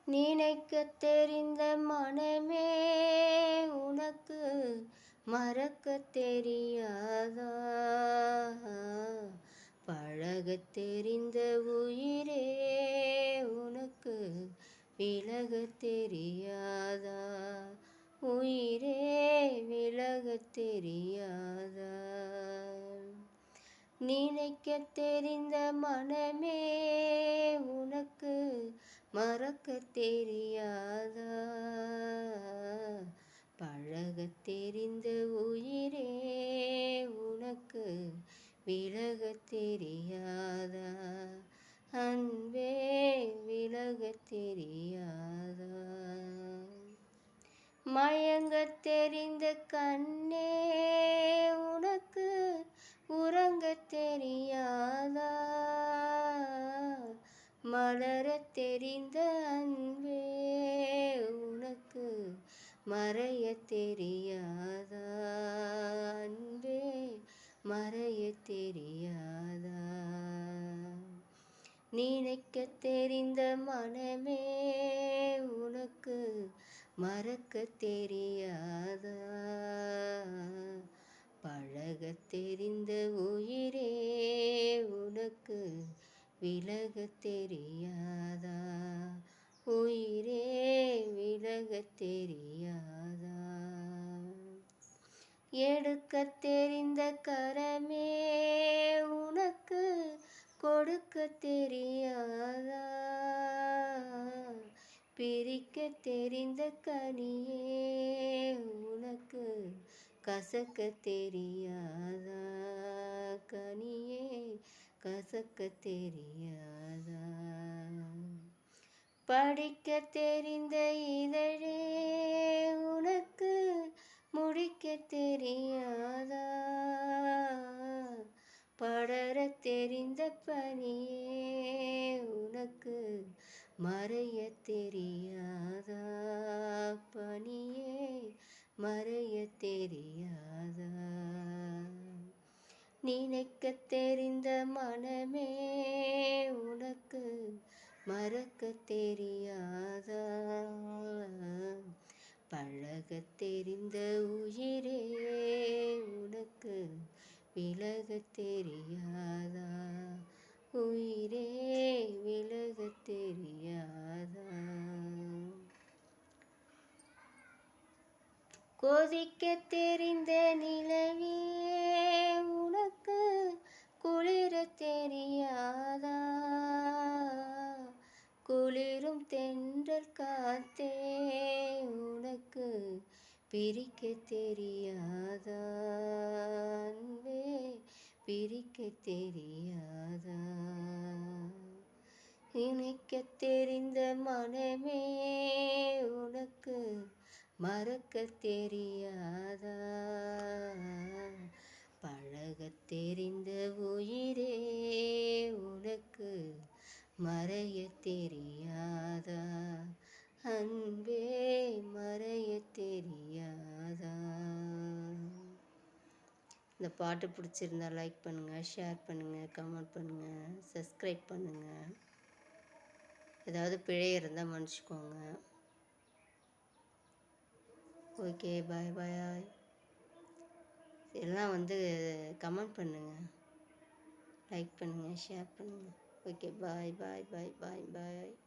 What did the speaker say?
நினைக்கத் தெரிந்த மனமே உனக்கு மறக்கத் தெரியாதா? பழகத் தெரிந்த உயிரே உனக்கு விலகத் தெரியாதா? உயிரே விலகத் தெரியாதா? நினைக்கத் தெரிந்த மனமே உனக்கு மறக்கத் தெரியாதா? பழகத் தெரிந்த உயிரே உனக்கு விலகத் தெரியாதா? அன்பே விலகத் தெரியாதா? மயங்கத் தெரிந்த கண்ணே உனக்கு உறங்கத் தெரியாதா? மலரத் தெரிந்த அன்பே உனக்கு மறையத் தெரியாதா? அன்பே மறையத் தெரியாதா? நினைக்கத் தெரிந்த மனமே உனக்கு மறக்கத் தெரியாதா? பழகத் தெரிந்த உயிரே உனக்கு விலகத் தெரியாதா? உயிரே விலகத் தெரியாதா? எடுக்கத் தெரிந்த கரமே உனக்கு கொடுக்கத் தெரியாதா? பிரிக்கத் தெரிந்த கனியே உனக்கு கசக்கத் தெரியாதா? கனியே கசக்கத் தெரியாதா? படிக்கத் தெரிந்த இதழே உனக்கு முடிக்கத் தெரியாதா? படரத் தெரிந்த பனியே உனக்கு மறையத் தெரியாதா? பனியே மறையத் தெரியாதா? நினைக்கத் தெரிந்த மனமே உனக்கு மறக்கத் தெரியாதா? பழகத் தெரிந்த உயிரே உனக்கு விலகத் தெரியாதா? உயிரே விலகத் தெரியாதா? கொதிக்கத் தெரிந்த நிலவே உனக்கு குளிரத் தெரியாதா? குளிரும் தென்றல் காத்தே உனக்கு பிரிக்கத் தெரியாதா? அன்பே பிரிக்கத் தெரியாதா? நினைக்கத் தெரிந்த மனமே உனக்கு மறக்கத் தெரியாதா? பழகத் தெரிந்த உயிரே உனக்கு மறையத் தெரியாதா? அன்பே மறையத் தெரியாதா? இந்த பாட்டு பிடிச்சிருந்தா லைக் பண்ணுங்கள், ஷேர் பண்ணுங்கள், கமெண்ட் பண்ணுங்கள், சப்ஸ்கிரைப் பண்ணுங்கள். ஏதாவது பிழை இருந்தால் மன்னிச்சிக்கோங்க. ஓகே, பாய் பாய். எல்லாம் கமெண்ட் பண்ணுங்கள், லைக் பண்ணுங்கள், ஷேர் பண்ணுங்கள். ஓகே, பாய் பாய் பாய் பாய் பாய்.